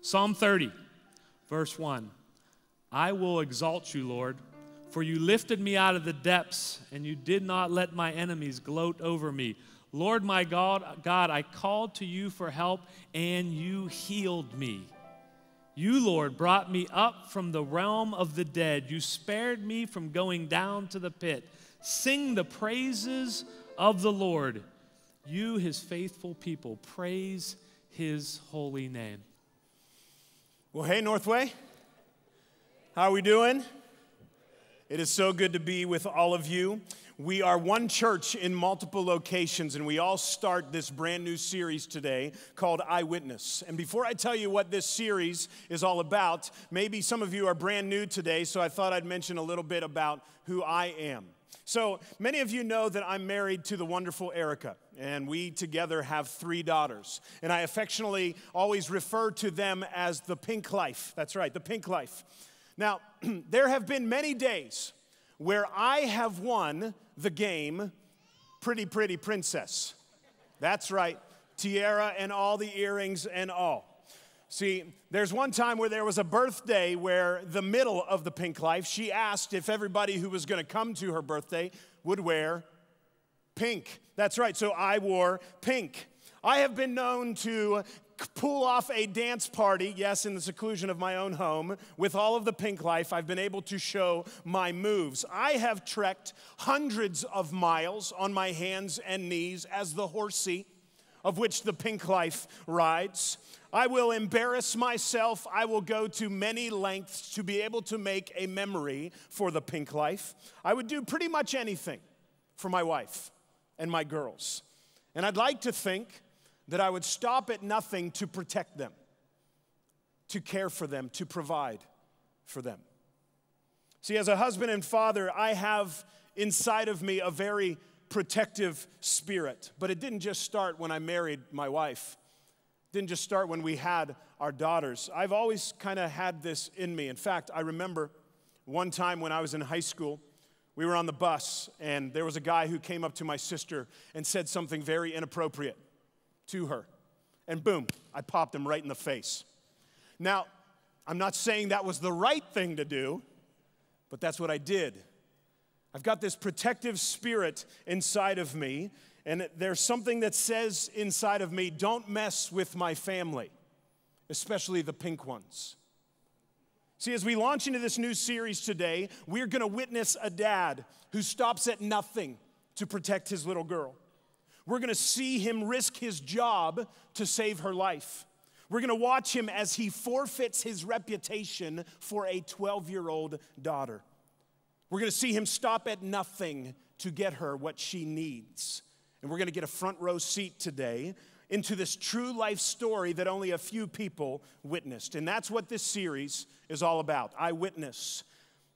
Psalm 30, verse 1. I will exalt you, Lord, for you lifted me out of the depths, and you did not let my enemies gloat over me. Lord my God, I called to you for help, and you healed me. You, Lord, brought me up from the realm of the dead. You spared me from going down to the pit. Sing the praises of the Lord. You, his faithful people, praise his holy name. Well, hey, Northway. How are we doing? It is so good to be with all of you. We are one church in multiple locations, and we all start this brand new series today called iWitness. And before I tell you what this series is all about, maybe some of you are brand new today, so I thought I'd mention a little bit about who I am. So many of you know that I'm married to the wonderful Erica, and we together have 3 daughters. And I affectionately always refer to them as the pink life. That's right, the pink life. Now, there have been many days where I have won the game Pretty Pretty Princess. That's right, tiara and all the earrings and all. See, there's one time where there was a birthday where the middle of the pink life, she asked if everybody who was going to come to her birthday would wear pink. That's right, so I wore pink. I have been known to pull off a dance party, yes, in the seclusion of my own home, with all of the pink life. I've been able to show my moves. I have trekked hundreds of miles on my hands and knees as the horsey of which the pink life rides. I will embarrass myself. I will go to many lengths to be able to make a memory for the pink life. I would do pretty much anything for my wife and my girls. And I'd like to think that I would stop at nothing to protect them, to care for them, to provide for them. See, as a husband and father, I have inside of me a very protective spirit. But it didn't just start when I married my wife. It didn't just start when we had our daughters. I've always kind of had this in me. In fact, I remember one time when I was in high school, we were on the bus, and there was a guy who came up to my sister and said something very inappropriate to her. And boom, I popped him right in the face. Now, I'm not saying that was the right thing to do, but that's what I did. I've got this protective spirit inside of me, and there's something that says inside of me, don't mess with my family, especially the pink ones. See, as we launch into this new series today, we're going to witness a dad who stops at nothing to protect his little girl. We're going to see him risk his job to save her life. We're going to watch him as he forfeits his reputation for a 12-year-old daughter. We're going to see him stop at nothing to get her what she needs. And we're going to get a front row seat today into this true life story that only a few people witnessed. And that's what this series is all about, iWitness.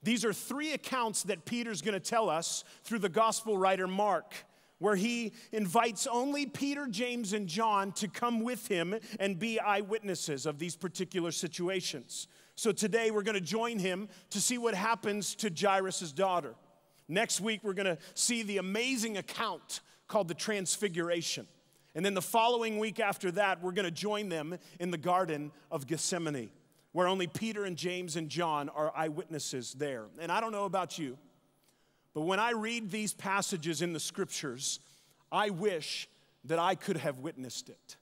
These are 3 accounts that Peter's going to tell us through the gospel writer Mark, where he invites only Peter, James, and John to come with him and be eyewitnesses of these particular situations. So today we're going to join him to see what happens to Jairus' daughter. Next week we're going to see the amazing account called the Transfiguration. And then the following week after that, we're going to join them in the Garden of Gethsemane, where only Peter and James and John are eyewitnesses there. And I don't know about you, but when I read these passages in the scriptures, I wish that I could have witnessed it.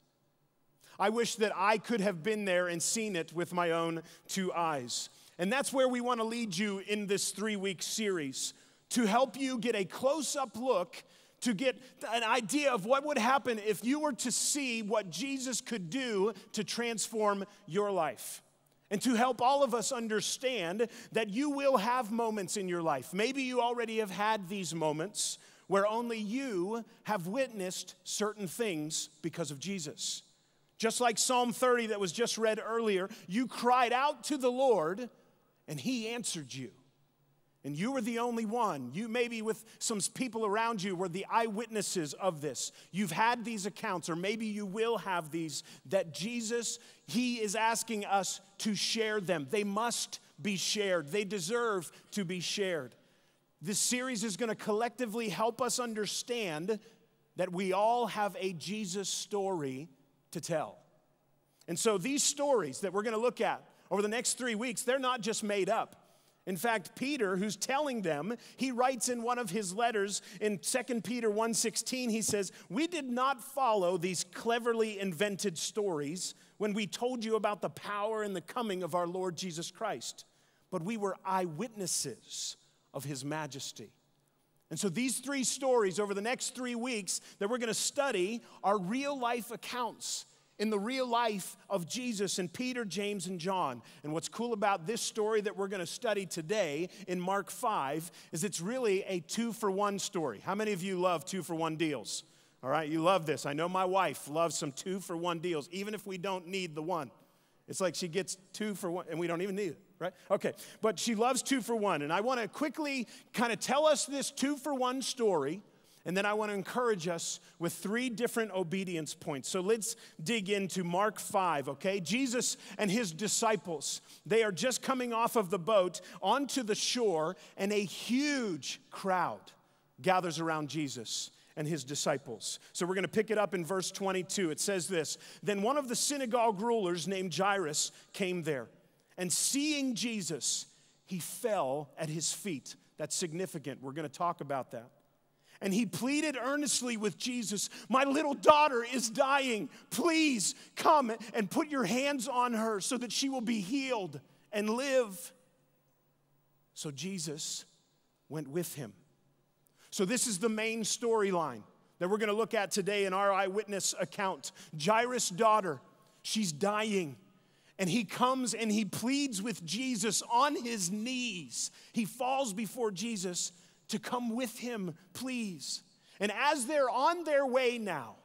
I wish that I could have been there and seen it with my own 2 eyes. And that's where we want to lead you in this 3-week series, to help you get a close-up look, to get an idea of what would happen if you were to see what Jesus could do to transform your life. And to help all of us understand that you will have moments in your life. Maybe you already have had these moments where only you have witnessed certain things because of Jesus. Just like Psalm 30 that was just read earlier, you cried out to the Lord and he answered you. And you were the only one. You maybe with some people around you were the eyewitnesses of this. You've had these accounts, or maybe you will have these, that Jesus, he is asking us to share them. They must be shared. They deserve to be shared. This series is going to collectively help us understand that we all have a Jesus story to tell. And so these stories that we're going to look at over the next 3 weeks, they're not just made up. In fact, Peter, who's telling them, he writes in one of his letters in 2 Peter 1:16, he says, "We did not follow these cleverly invented stories when we told you about the power and the coming of our Lord Jesus Christ, but we were eyewitnesses of his majesty." And so these 3 stories over the next 3 weeks that we're going to study are real life accounts in the real life of Jesus and Peter, James, and John. And what's cool about this story that we're going to study today in Mark 5 is it's really a 2-for-1 story. How many of you love 2-for-1 deals? All right, you love this. I know my wife loves some 2-for-1 deals, even if we don't need the one. It's like she gets 2 for 1, and we don't even need it, right? Okay, but she loves 2-for-1. And I want to quickly kind of tell us this 2-for-1 story, and then I want to encourage us with 3 different obedience points. So let's dig into Mark 5, okay? Jesus and his disciples, they are just coming off of the boat onto the shore, and a huge crowd gathers around Jesus and his disciples. So we're going to pick it up in verse 22. It says this, "Then one of the synagogue rulers named Jairus came there, and seeing Jesus, he fell at his feet." That's significant. We're going to talk about that. "And he pleaded earnestly with Jesus, 'My little daughter is dying. Please come and put your hands on her so that she will be healed and live.' So Jesus went with him." So this is the main storyline that we're going to look at today in our eyewitness account. Jairus' daughter, she's dying. And he comes and he pleads with Jesus on his knees. He falls before Jesus to come with him, please. And as they're on their way now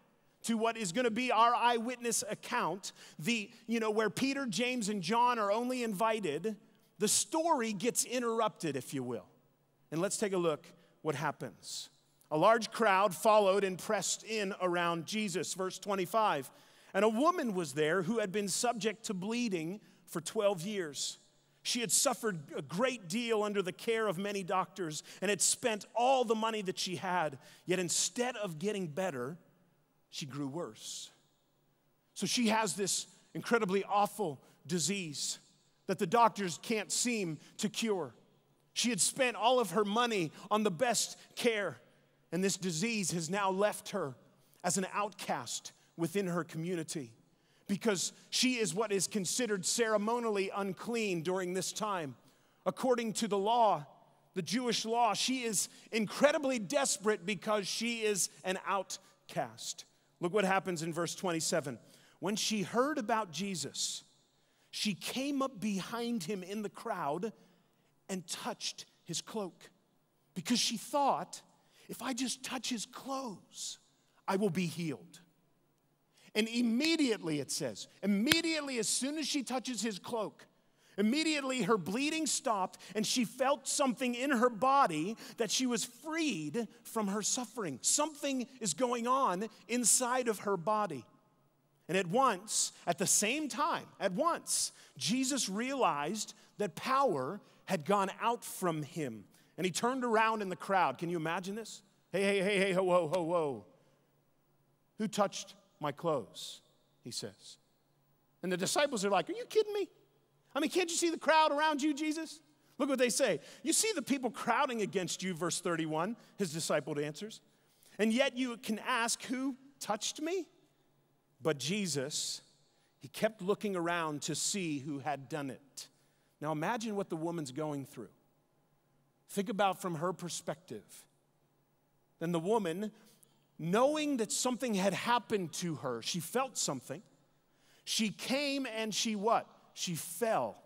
to what is going to be our eyewitness account, where Peter, James, and John are only invited, the story gets interrupted, if you will. And let's take a look what happens. "A large crowd followed and pressed in around Jesus." Verse 25. "And a woman was there who had been subject to bleeding for 12 years. She had suffered a great deal under the care of many doctors and had spent all the money that she had. Yet instead of getting better, she grew worse." So she has this incredibly awful disease that the doctors can't seem to cure. She had spent all of her money on the best care, and this disease has now left her as an outcast within her community, because she is what is considered ceremonially unclean during this time. According to the law, the Jewish law, she is incredibly desperate because she is an outcast. Look what happens in verse 27. "When she heard about Jesus, she came up behind him in the crowd and touched his cloak, because she thought, 'If I just touch his clothes, I will be healed.' And immediately," it says, immediately as soon as she touches his cloak, immediately her bleeding stopped, and she felt something in her body that she was freed from her suffering. Something is going on inside of her body. And at the same time, Jesus realized that power had gone out from him. And he turned around in the crowd. Can you imagine this? Hey, whoa. "Who touched my clothes?" he says. And the disciples are like, "Are you kidding me? I mean, can't you see the crowd around you, Jesus?" Look what they say. "You see the people crowding against you," verse 31, his disciple answers. "And yet you can ask, 'Who touched me?' But Jesus, he kept looking around to see who had done it." Now imagine what the woman's going through. Think about from her perspective. Then the woman, knowing that something had happened to her, she felt something. She came and she what? She fell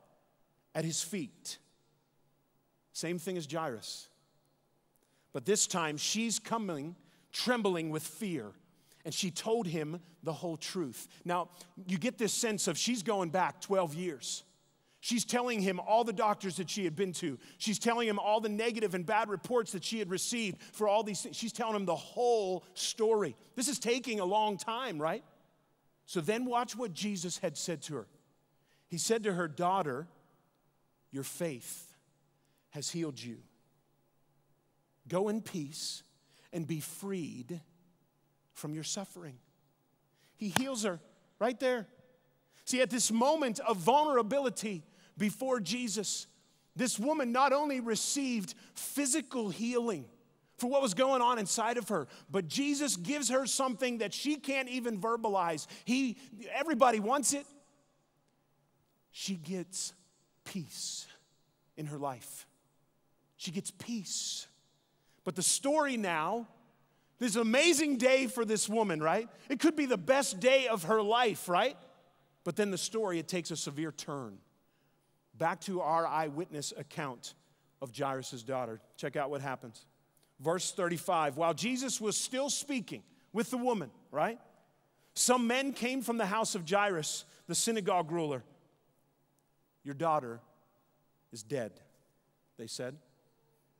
at his feet. Same thing as Jairus. But this time she's coming, trembling with fear. And she told him the whole truth. Now, you get this sense of she's going back 12 years. She's telling him all the doctors that she had been to. She's telling him all the negative and bad reports that she had received for all these things. She's telling him the whole story. This is taking a long time, right? So then watch what Jesus had said to her. He said to her, "Daughter, your faith has healed you. Go in peace and be freed from your suffering." He heals her right there. See, at this moment of vulnerability before Jesus, this woman not only received physical healing for what was going on inside of her, but Jesus gives her something that she can't even verbalize. Everybody wants it. She gets peace in her life. She gets peace. But the story now, this amazing day for this woman, right? It could be the best day of her life, right? But then the story, it takes a severe turn. Back to our eyewitness account of Jairus' daughter. Check out what happens. Verse 35, while Jesus was still speaking with the woman, right? Some men came from the house of Jairus, the synagogue ruler. Your daughter is dead, they said.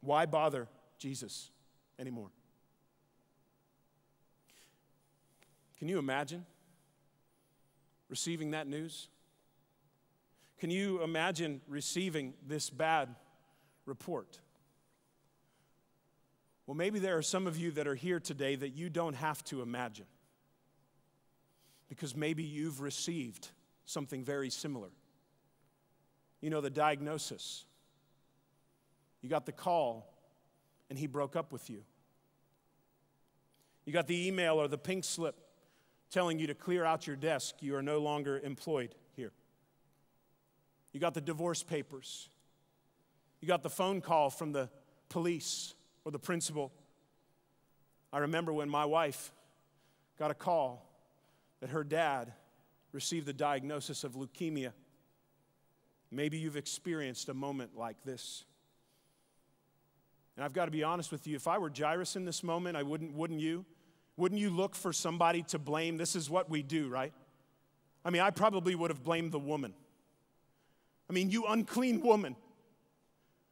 Why bother Jesus anymore? Can you imagine receiving that news? Can you imagine receiving this bad report? Well, maybe there are some of you that are here today that you don't have to imagine, because maybe you've received something very similar. You know, the diagnosis. You got the call, and he broke up with you. You got the email or the pink slip telling you to clear out your desk. You are no longer employed here. You got the divorce papers. You got the phone call from the police or the principal. I remember when my wife got a call that her dad received the diagnosis of leukemia. Maybe you've experienced a moment like this. And I've got to be honest with you, if I were Jairus in this moment, wouldn't you? Wouldn't you look for somebody to blame? This is what we do, right? I mean, I probably would have blamed the woman. I mean, you unclean woman.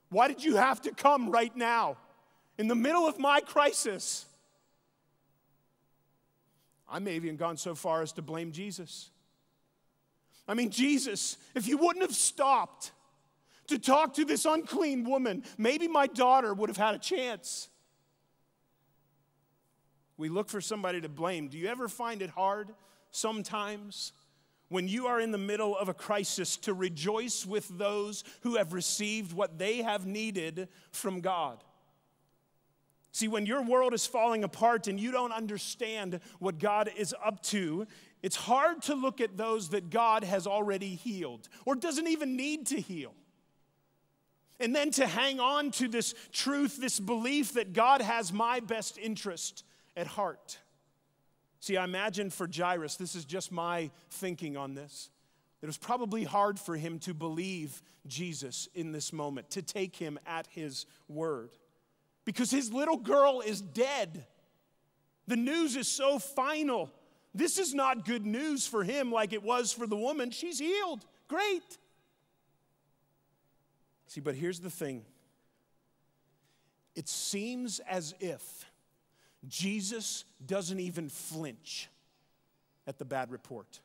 Why did you have to come right now in the middle of my crisis? I may have even gone so far as to blame Jesus. I mean, Jesus, if you wouldn't have stopped to talk to this unclean woman, maybe my daughter would have had a chance. We look for somebody to blame. Do you ever find it hard sometimes when you are in the middle of a crisis to rejoice with those who have received what they have needed from God? See, when your world is falling apart and you don't understand what God is up to, it's hard to look at those that God has already healed or doesn't even need to heal. And then to hang on to this truth, this belief that God has my best interest at heart. See, I imagine for Jairus, this is just my thinking on this, it was probably hard for him to believe Jesus in this moment, to take him at his word. Because his little girl is dead. The news is so final. This is not good news for him like it was for the woman. She's healed. Great. See, but here's the thing. It seems as if Jesus doesn't even flinch at the bad report.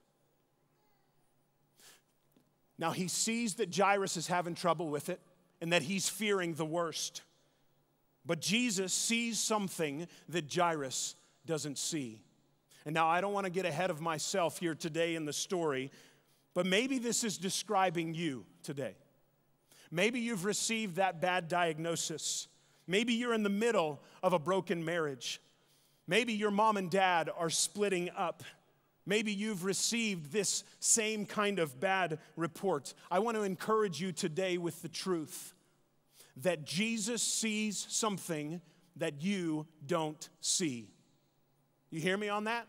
Now, he sees that Jairus is having trouble with it and that he's fearing the worst. But Jesus sees something that Jairus doesn't see. And now, I don't want to get ahead of myself here today in the story, but maybe this is describing you today. Maybe you've received that bad diagnosis. Maybe you're in the middle of a broken marriage. Maybe your mom and dad are splitting up. Maybe you've received this same kind of bad report. I want to encourage you today with the truth that Jesus sees something that you don't see. You hear me on that?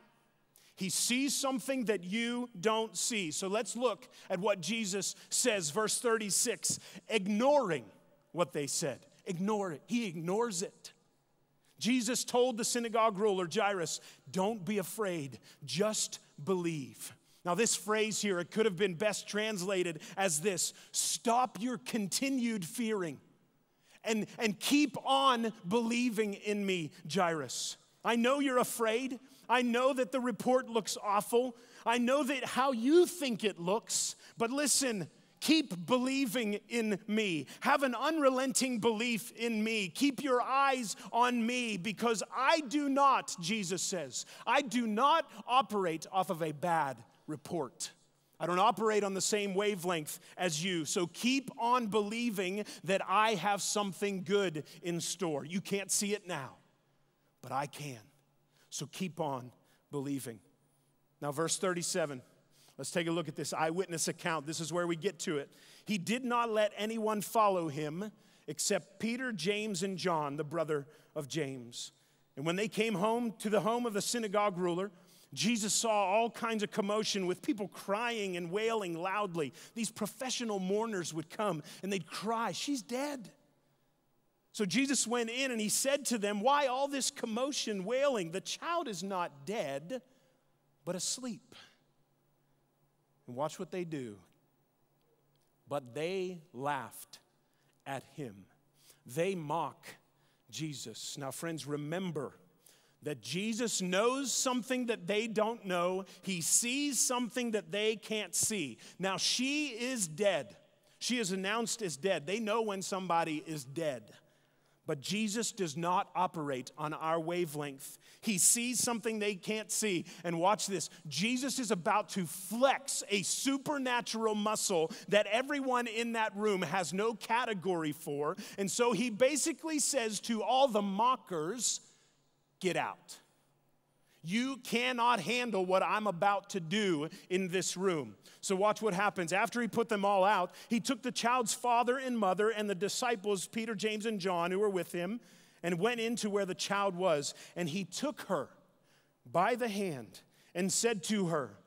He sees something that you don't see. So let's look at what Jesus says, verse 36, ignoring what they said. Ignore it. He ignores it. Jesus told the synagogue ruler, Jairus, don't be afraid, just believe. Now this phrase here, it could have been best translated as this: stop your continued fearing and keep on believing in me, Jairus. I know you're afraid. I know that the report looks awful. I know that how you think it looks, but listen, keep believing in me. Have an unrelenting belief in me. Keep your eyes on me, because I do not, Jesus says, I do not operate off of a bad report. I don't operate on the same wavelength as you. So keep on believing that I have something good in store. You can't see it now, but I can. So keep on believing. Now, verse 37. Let's take a look at this eyewitness account. This is where we get to it. He did not let anyone follow him except Peter, James, and John, the brother of James. And when they came home to the home of the synagogue ruler, Jesus saw all kinds of commotion with people crying and wailing loudly. These professional mourners would come and they'd cry, "She's dead." So Jesus went in and he said to them, "Why all this commotion, wailing? The child is not dead, but asleep." And watch what they do. But they laughed at him. They mock Jesus. Now, friends, remember that Jesus knows something that they don't know. He sees something that they can't see. Now, she is dead. She is announced as dead. They know when somebody is dead. But Jesus does not operate on our wavelength. He sees something they can't see. And watch this. Jesus is about to flex a supernatural muscle that everyone in that room has no category for. And so he basically says to all the mockers, "Get out. You cannot handle what I'm about to do in this room." So watch what happens. After he put them all out, he took the child's father and mother and the disciples, Peter, James, and John, who were with him, and went into where the child was. And he took her by the hand and said to her,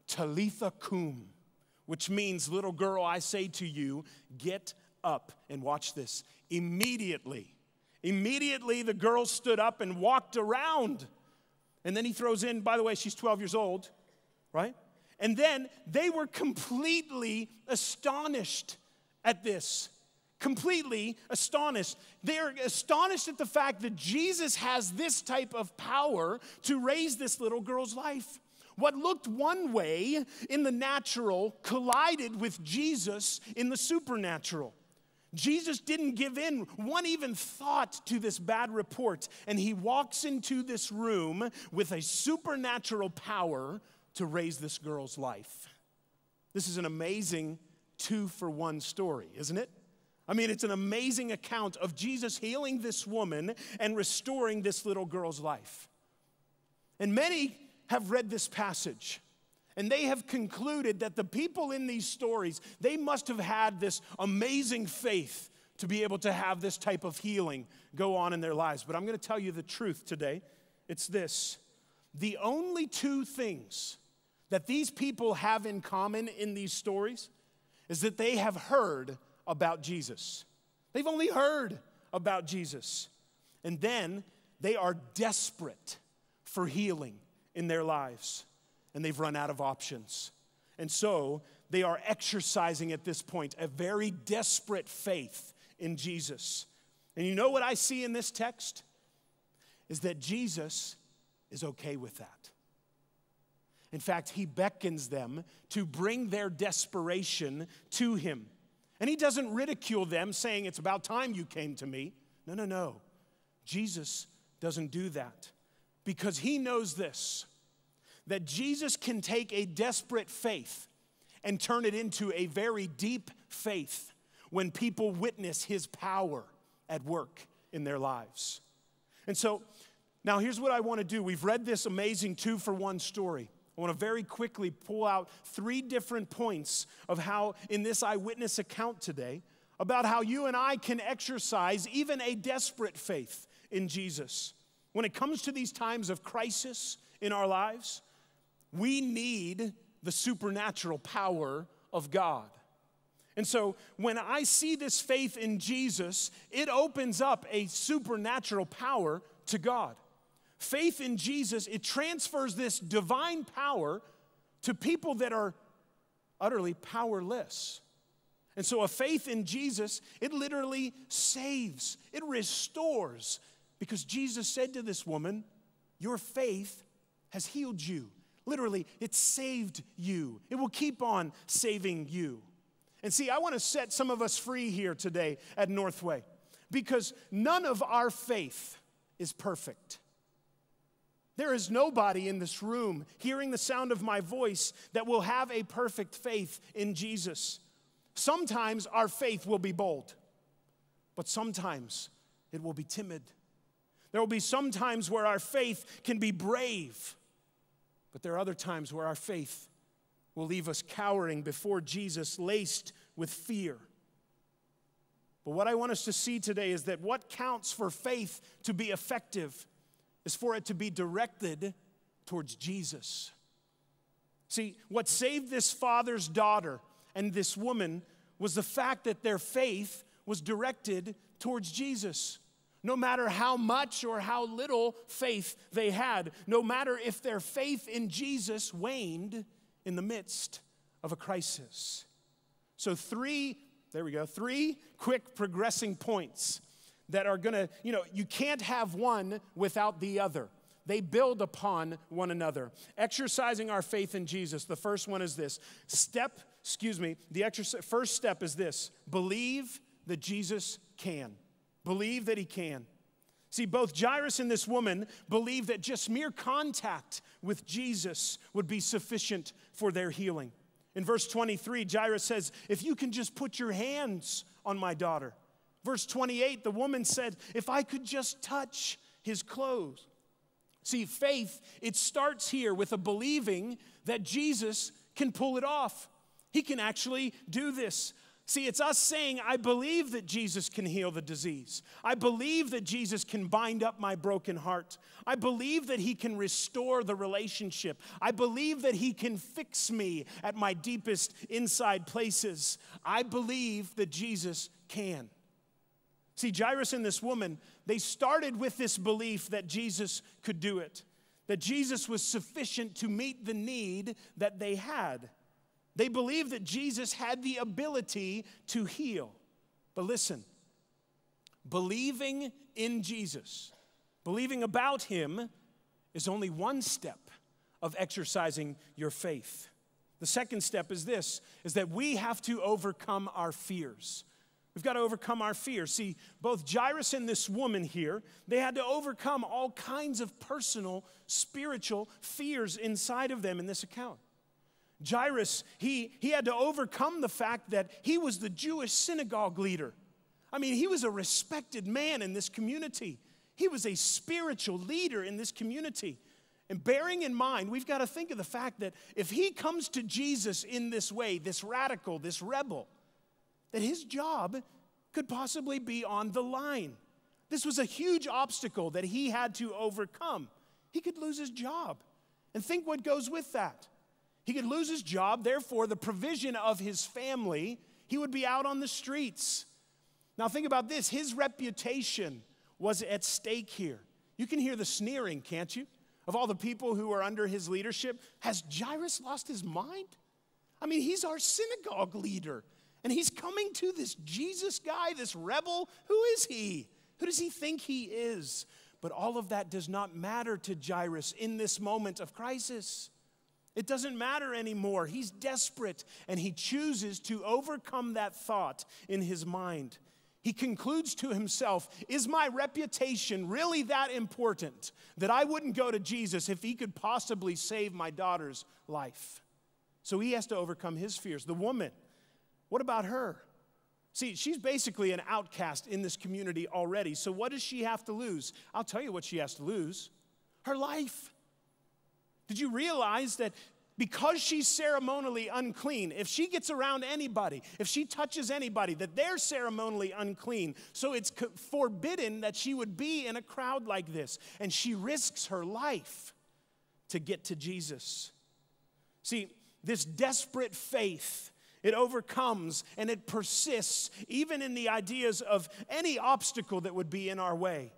"Talitha cum," which means, "Little girl, I say to you, get up." And watch this. Immediately the girl stood up and walked around. And then he throws in, by the way, she's 12 years old, right? And then they were completely astonished at this. Completely astonished. They're astonished at the fact that Jesus has this type of power to raise this little girl's life. What looked one way in the natural collided with Jesus in the supernatural. Jesus didn't give in one even thought to this bad report, and he walks into this room with a supernatural power to raise this girl's life. This is an amazing 2-for-1 story, isn't it? I mean, it's an amazing account of Jesus healing this woman and restoring this little girl's life. And many have read this passage, and they have concluded that the people in these stories, they must have had this amazing faith to be able to have this type of healing go on in their lives. But I'm going to tell you the truth today. It's this. The only two things that these people have in common in these stories is that they have heard about Jesus. They've only heard about Jesus. And then they are desperate for healing in their lives. And they've run out of options. And so they are exercising at this point a very desperate faith in Jesus. And you know what I see in this text? Is that Jesus is okay with that. In fact, he beckons them to bring their desperation to him. And he doesn't ridicule them saying, "It's about time you came to me." No. Jesus doesn't do that because he knows this, that Jesus can take a desperate faith and turn it into a very deep faith when people witness his power at work in their lives. And so, now here's what I want to do. We've read this amazing 2-for-1 story. I want to very quickly pull out 3 different points of how, in this eyewitness account today, about how you and I can exercise even a desperate faith in Jesus. When it comes to these times of crisis in our lives, we need the supernatural power of God. And so when I see this faith in Jesus, it opens up a supernatural power to God. Faith in Jesus, it transfers this divine power to people that are utterly powerless. And so a faith in Jesus, it literally saves, it restores. Because Jesus said to this woman, "Your faith has healed you." Literally, it saved you. It will keep on saving you. And see, I want to set some of us free here today at Northway, because none of our faith is perfect. There is nobody in this room hearing the sound of my voice that will have a perfect faith in Jesus. Sometimes our faith will be bold, but sometimes it will be timid. There will be some times where our faith can be brave, but there are other times where our faith will leave us cowering before Jesus, laced with fear. But what I want us to see today is that what counts for faith to be effective is for it to be directed towards Jesus. See, what saved this father's daughter and this woman was the fact that their faith was directed towards Jesus. No matter how much or how little faith they had, no matter if their faith in Jesus waned in the midst of a crisis. So three quick progressing points that are gonna, you can't have one without the other. They build upon one another. Exercising our faith in Jesus. The first one is this. First step is this. Believe that Jesus can. Believe that he can. See, both Jairus and this woman believed that just mere contact with Jesus would be sufficient for their healing. In verse 23, Jairus says, if you can just put your hands on my daughter. Verse 28, the woman said, if I could just touch his clothes. See, faith, it starts here with a believing that Jesus can pull it off. He can actually do this. See, it's us saying, I believe that Jesus can heal the disease. I believe that Jesus can bind up my broken heart. I believe that he can restore the relationship. I believe that he can fix me at my deepest inside places. I believe that Jesus can. See, Jairus and this woman, they started with this belief that Jesus could do it, that Jesus was sufficient to meet the need that they had. They believed that Jesus had the ability to heal. But listen, believing in Jesus, believing about him, is only one step of exercising your faith. The second step is this, is that we have to overcome our fears. We've got to overcome our fears. See, both Jairus and this woman here, they had to overcome all kinds of personal, spiritual fears inside of them in this account. Jairus, he had to overcome the fact that he was the Jewish synagogue leader. I mean, he was a respected man in this community. He was a spiritual leader in this community. And bearing in mind, we've got to think of the fact that if he comes to Jesus in this way, this radical, this rebel, that his job could possibly be on the line. This was a huge obstacle that he had to overcome. He could lose his job. And think what goes with that. He could lose his job, therefore the provision of his family, he would be out on the streets. Now think about this, his reputation was at stake here. You can hear the sneering, can't you? Of all the people who are under his leadership. Has Jairus lost his mind? I mean, he's our synagogue leader. And he's coming to this Jesus guy, this rebel. Who is he? Who does he think he is? But all of that does not matter to Jairus in this moment of crisis. It doesn't matter anymore. He's desperate, and he chooses to overcome that thought in his mind. He concludes to himself, is my reputation really that important that I wouldn't go to Jesus if he could possibly save my daughter's life? So he has to overcome his fears. The woman, what about her? See, she's basically an outcast in this community already. So what does she have to lose? I'll tell you what she has to lose. Her life. Did you realize that because she's ceremonially unclean, if she gets around anybody, if she touches anybody, that they're ceremonially unclean, so it's forbidden that she would be in a crowd like this. And she risks her life to get to Jesus. See, this desperate faith, it overcomes and it persists even in the ideas of any obstacle that would be in our way.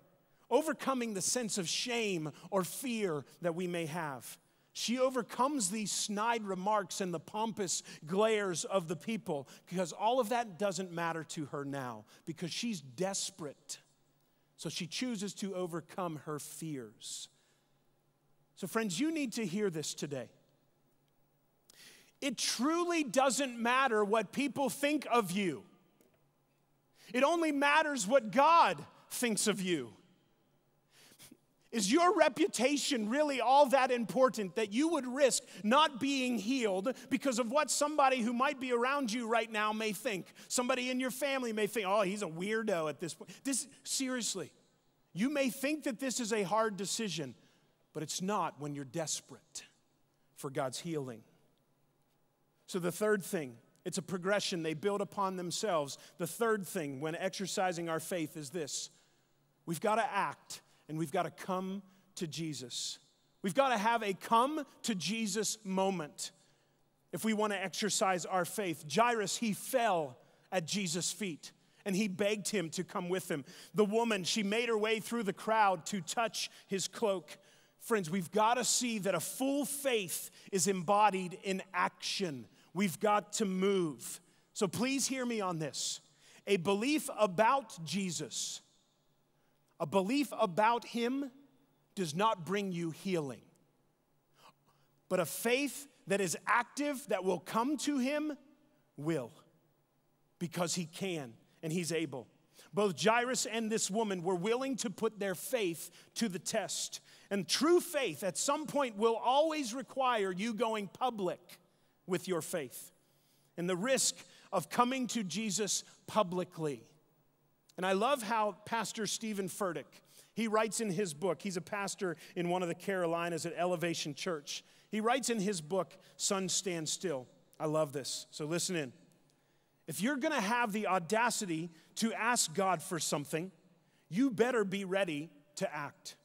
Overcoming the sense of shame or fear that we may have. She overcomes these snide remarks and the pompous glares of the people because all of that doesn't matter to her now because she's desperate. So she chooses to overcome her fears. So friends, you need to hear this today. It truly doesn't matter what people think of you. It only matters what God thinks of you. Is your reputation really all that important that you would risk not being healed because of what somebody who might be around you right now may think? Somebody in your family may think, oh, he's a weirdo at this point. Seriously, you may think that this is a hard decision, but it's not when you're desperate for God's healing. So the third thing, it's a progression. They build upon themselves. The third thing when exercising our faith is this. We've got to act. And we've got to come to Jesus. We've got to have a come to Jesus moment if we want to exercise our faith. Jairus, he fell at Jesus' feet, and he begged him to come with him. The woman, she made her way through the crowd to touch his cloak. Friends, we've got to see that a full faith is embodied in action. We've got to move. So please hear me on this. A belief about Jesus, a belief about him does not bring you healing. But a faith that is active, that will come to him, will. Because he can and he's able. Both Jairus and this woman were willing to put their faith to the test. And true faith at some point will always require you going public with your faith. And the risk of coming to Jesus publicly. And I love how Pastor Stephen Furtick, he writes in his book, he's a pastor in one of the Carolinas at Elevation Church. He writes in his book, Sun Stand Still. I love this, so listen in. If you're going to have the audacity to ask God for something, you better be ready to act.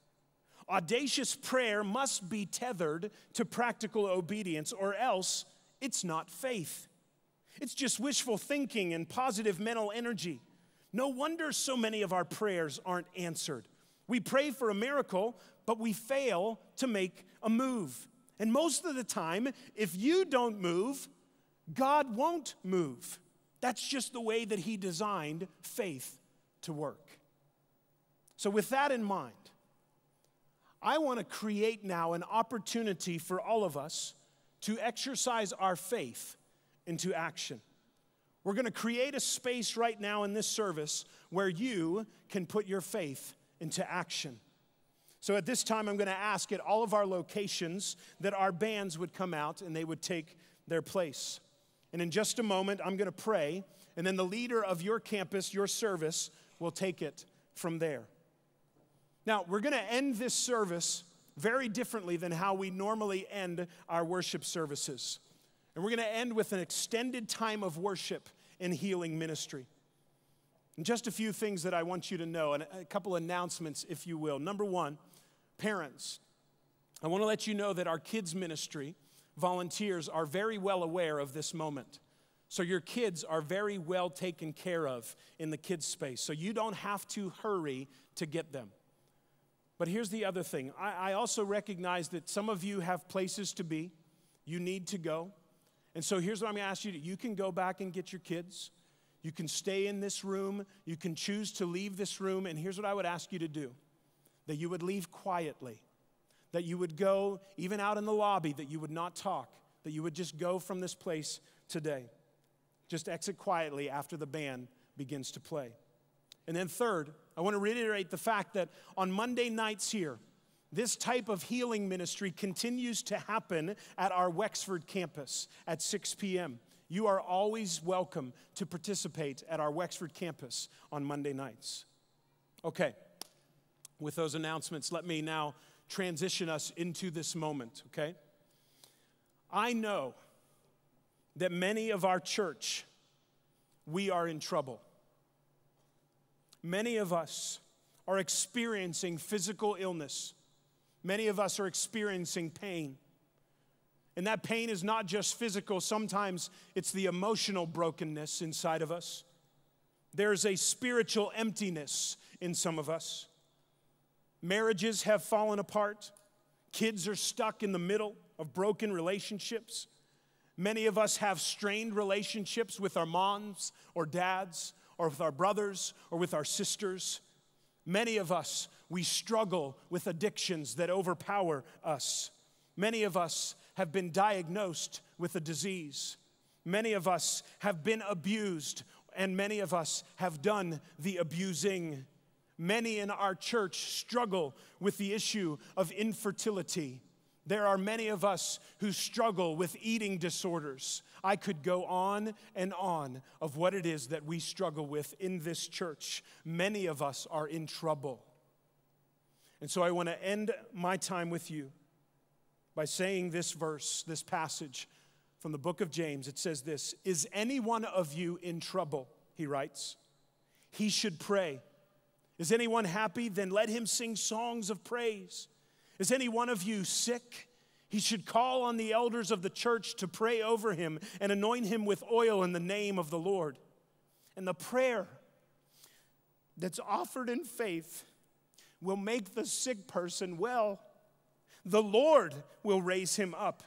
Audacious prayer must be tethered to practical obedience, or else it's not faith. It's just wishful thinking and positive mental energy. No wonder so many of our prayers aren't answered. We pray for a miracle, but we fail to make a move. And most of the time, if you don't move, God won't move. That's just the way that he designed faith to work. So with that in mind, I want to create now an opportunity for all of us to exercise our faith into action. We're going to create a space right now in this service where you can put your faith into action. So at this time, I'm going to ask at all of our locations that our bands would come out and they would take their place. And in just a moment, I'm going to pray, and then the leader of your campus, your service, will take it from there. Now, we're going to end this service very differently than how we normally end our worship services. And we're going to end with an extended time of worship and healing ministry. And just a few things that I want you to know, and a couple announcements, if you will. Number one, parents. I want to let you know that our kids ministry volunteers are very well aware of this moment. So your kids are very well taken care of in the kids space. So you don't have to hurry to get them. But here's the other thing. I also recognize that some of you have places to be. You need to go. And so here's what I'm going to ask you to do. You can go back and get your kids. You can stay in this room. You can choose to leave this room. And here's what I would ask you to do. That you would leave quietly. That you would go even out in the lobby. That you would not talk. That you would just go from this place today. Just exit quietly after the band begins to play. And then third, I want to reiterate the fact that on Monday nights here, this type of healing ministry continues to happen at our Wexford campus at 6 p.m. You are always welcome to participate at our Wexford campus on Monday nights. Okay, with those announcements, let me now transition us into this moment, okay? I know that many of our church, we are in trouble. Many of us are experiencing physical illness. Many of us are experiencing pain. And that pain is not just physical. Sometimes it's the emotional brokenness inside of us. There's a spiritual emptiness in some of us. Marriages have fallen apart. Kids are stuck in the middle of broken relationships. Many of us have strained relationships with our moms or dads, or with our brothers, or with our sisters. Many of us, we struggle with addictions that overpower us. Many of us have been diagnosed with a disease. Many of us have been abused, and many of us have done the abusing. Many in our church struggle with the issue of infertility. There are many of us who struggle with eating disorders. I could go on and on of what it is that we struggle with in this church. Many of us are in trouble. And so I want to end my time with you by saying this verse, this passage from the book of James. It says this, "Is any one of you in trouble?" He writes. "He should pray. Is anyone happy? Then let him sing songs of praise. Is any one of you sick? He should call on the elders of the church to pray over him and anoint him with oil in the name of the Lord. And the prayer that's offered in faith will make the sick person well. The Lord will raise him up.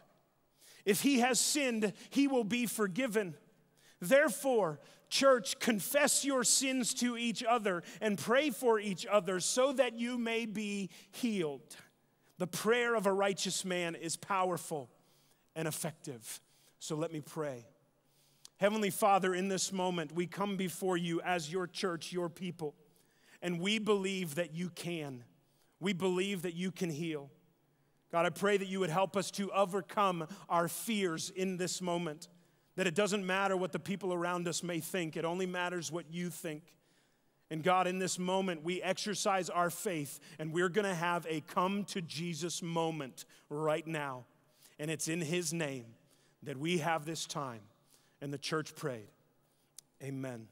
If he has sinned, he will be forgiven. Therefore, church, confess your sins to each other and pray for each other so that you may be healed. The prayer of a righteous man is powerful and effective." So let me pray. Heavenly Father, in this moment, we come before you as your church, your people, and we believe that you can. We believe that you can heal. God, I pray that you would help us to overcome our fears in this moment, that it doesn't matter what the people around us may think. It only matters what you think. And God, in this moment, we exercise our faith, and we're going to have a come to Jesus moment right now. And it's in his name that we have this time. And the church prayed, amen.